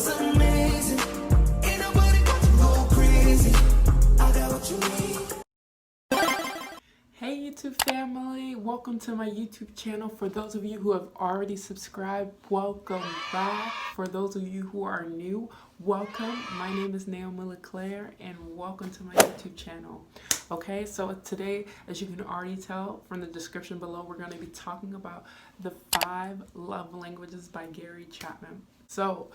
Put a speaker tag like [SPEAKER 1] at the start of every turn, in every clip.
[SPEAKER 1] was amazing. Ain't nobody got you go crazy. I got what you need.
[SPEAKER 2] Hey YouTube family, welcome to my YouTube channel. For those of you who have already subscribed, welcome back. For those of you who are new, welcome. My name is Naomi LeClaire and welcome to my YouTube channel. Okay, so today, as you can already tell from the description below, we're going to be talking about the 5 love languages by Gary Chapman. So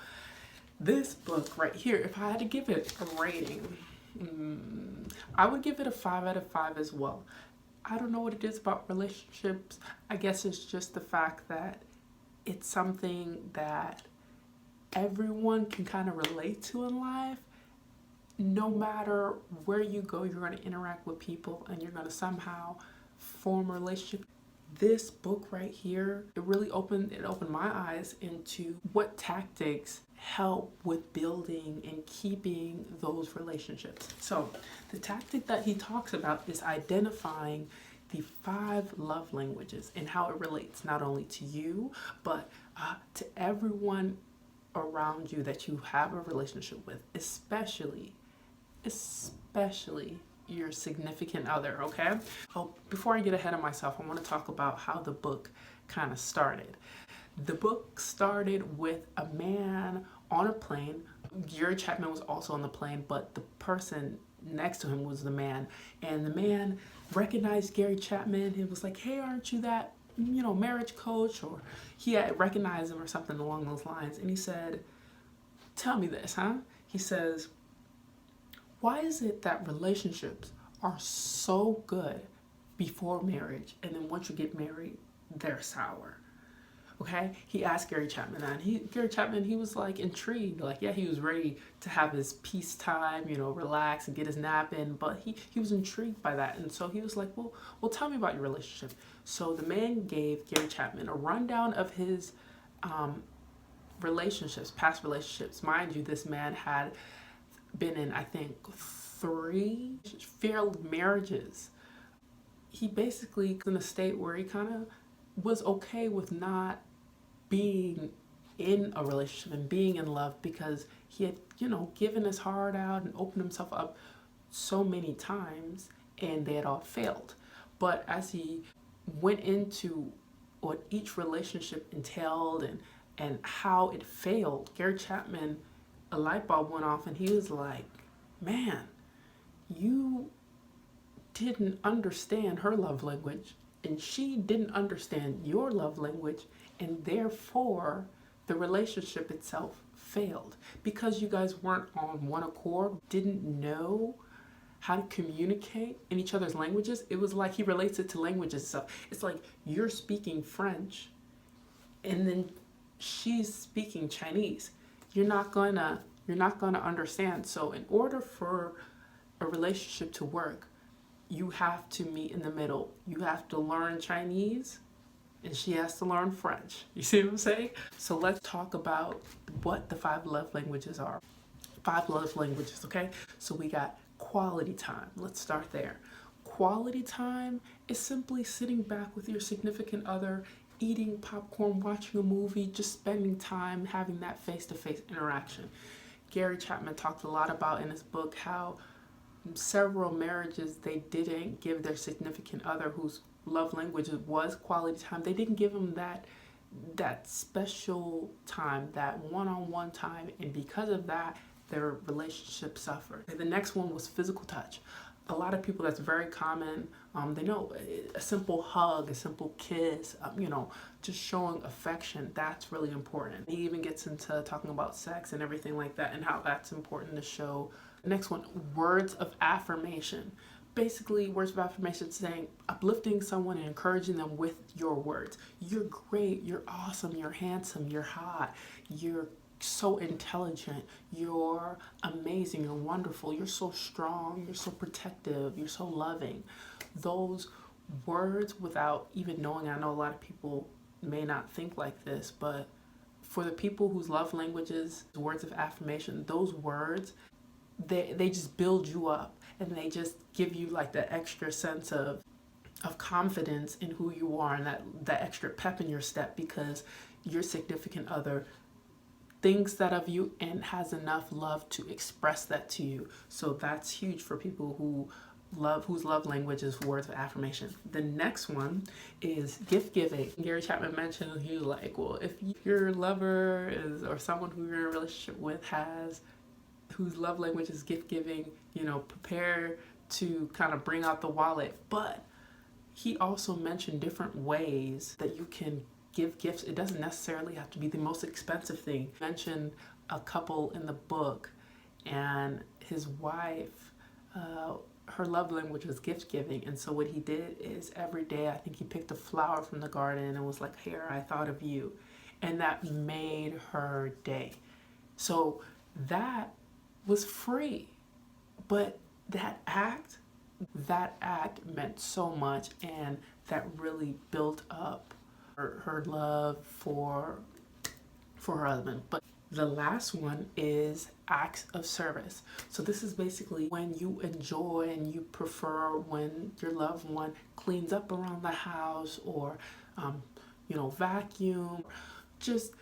[SPEAKER 2] this book right here, if I had to give it a rating, I would give it a 5 out of 5 as well. I don't know what it is about relationships. I guess it's just the fact that it's something that everyone can kind of relate to in life. No matter where you go, you're going to interact with people and you're going to somehow form a relationship. This book right here, it really opened my eyes into what tactics help with building and keeping those relationships. So the tactic that he talks about is identifying the 5 love languages and how it relates not only to you, but to everyone around you that you have a relationship with, especially your significant other, okay? Oh, before I get ahead of myself, I want to talk about how the book kind of started. The book started with a man on a plane. Gary Chapman was also on the plane, but the person next to him was the man. And the man recognized Gary Chapman. He was like, hey, aren't you that, marriage coach? Or he had recognized him or something along those lines. And he said, tell me this, huh? He says, why is it that relationships are so good before marriage and then once you get married, they're sour? Okay, he asked Gary Chapman that, and Gary Chapman, he was like intrigued, like, yeah, he was ready to have his peace time, relax and get his nap in, but he was intrigued by that. And so he was like, well, tell me about your relationship. So the man gave Gary Chapman a rundown of his relationships, past relationships. Mind you, this man had been in, I think, 3 failed marriages. He basically in a state where he kind of was okay with not being in a relationship and being in love because he had, given his heart out and opened himself up so many times and they had all failed. But as he went into what each relationship entailed and how it failed, Gary Chapman, a light bulb went off and he was like, man, you didn't understand her love language and she didn't understand your love language, and therefore the relationship itself failed because you guys weren't on one accord, didn't know how to communicate in each other's languages. It was like he relates it to languages. So it's like you're speaking French and then she's speaking Chinese. You're not gonna understand. So in order for a relationship to work, you have to meet in the middle. You have to learn Chinese and she has to learn French. You see what I'm saying? So let's talk about what the 5 love languages are. 5 love languages, okay? So we got quality time. Let's start there. Quality time is simply sitting back with your significant other, eating popcorn, watching a movie, just spending time having that face-to-face interaction. Gary Chapman talked a lot about in his book how several marriages, they didn't give their significant other whose love language was quality time, they didn't give them that special time, that one-on-one time, and because of that, their relationship suffered. The next one was physical touch. A lot of people, that's very common. They know a simple hug, a simple kiss, just showing affection, that's really important. He even gets into talking about sex and everything like that and how that's important to show. Next one, words of affirmation. Basically, words of affirmation saying, uplifting someone and encouraging them with your words. You're great, you're awesome, you're handsome, you're hot, you're so intelligent, you're amazing, you're wonderful, you're so strong, you're so protective, you're so loving. Those words, without even knowing, I know a lot of people may not think like this, but for the people whose love languages, words of affirmation, those words, they just build you up and they just give you like that extra sense of confidence in who you are and that extra pep in your step because your significant other, thinks that of you and has enough love to express that to you. So that's huge for people whose love language is words of affirmation. The next one is gift giving. Gary Chapman mentioned, he was like, well, if your lover is, or someone who you're in a relationship with whose love language is gift giving, prepare to kind of bring out the wallet. But he also mentioned different ways that you can give gifts. It doesn't necessarily have to be the most expensive thing. He mentioned a couple in the book, and his wife, her love language was gift giving. And so what he did is every day, I think he picked a flower from the garden and was like, here, I thought of you. And that made her day. So that was free. But that act meant so much, and that really built up her love for her husband. But the last one is acts of service. So this is basically when you enjoy and you prefer when your loved one cleans up around the house, or vacuum, just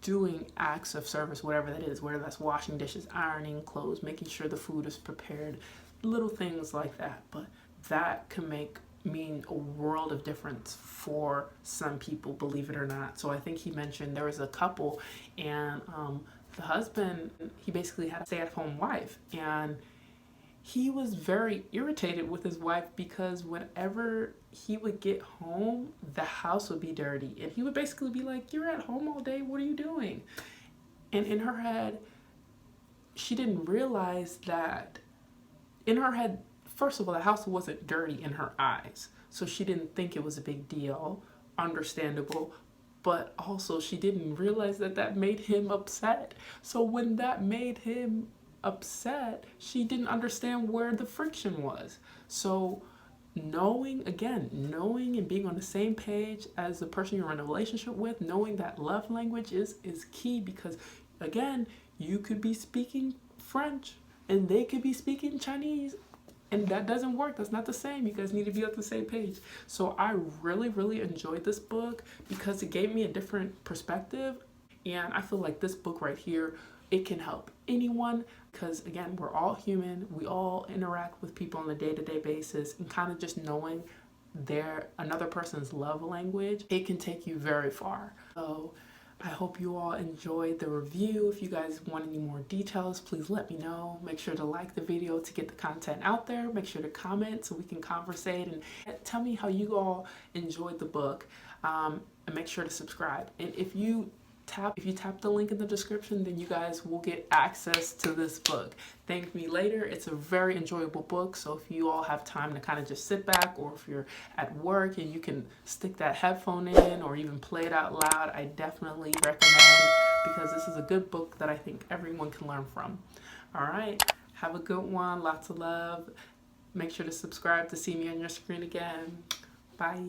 [SPEAKER 2] doing acts of service, whatever that is, whether that's washing dishes, ironing clothes, making sure the food is prepared, little things like that. But that can mean a world of difference for some people, believe it or not. So I think he mentioned there was a couple, and the husband, he basically had a stay-at-home wife, and he was very irritated with his wife because whenever he would get home, the house would be dirty, and he would basically be like, you're at home all day, what are you doing? And in her head, she didn't realize that, in her head, first of all, the house wasn't dirty in her eyes, so she didn't think it was a big deal. Understandable. But also, she didn't realize that made him upset. So when that made him upset, she didn't understand where the friction was. So knowing and being on the same page as the person you're in a relationship with, knowing that love language is key, because again, you could be speaking French and they could be speaking Chinese, and that doesn't work. That's not the same. You guys need to be on the same page. So I really, really enjoyed this book because it gave me a different perspective. And I feel like this book right here, it can help anyone, because again, we're all human. We all interact with people on a day-to-day basis, and kind of just knowing another person's love language, it can take you very far. So I hope you all enjoyed the review. If you guys want any more details, please let me know. Make sure to like the video to get the content out there. Make sure to comment so we can conversate, and tell me how you all enjoyed the book. And make sure to subscribe. And if you tap the link in the description, then you guys will get access to this book. Thank me later. It's a very enjoyable book, so if you all have time to kind of just sit back, or if you're at work and you can stick that headphone in or even play it out loud, I definitely recommend, because this is a good book that I think everyone can learn from. All right, have a good one. Lots of love. Make sure to subscribe to see me on your screen again. Bye.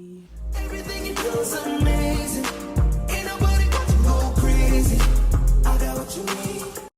[SPEAKER 1] Everything you do is amazing. Ain't nobody got to go crazy. I got what you need.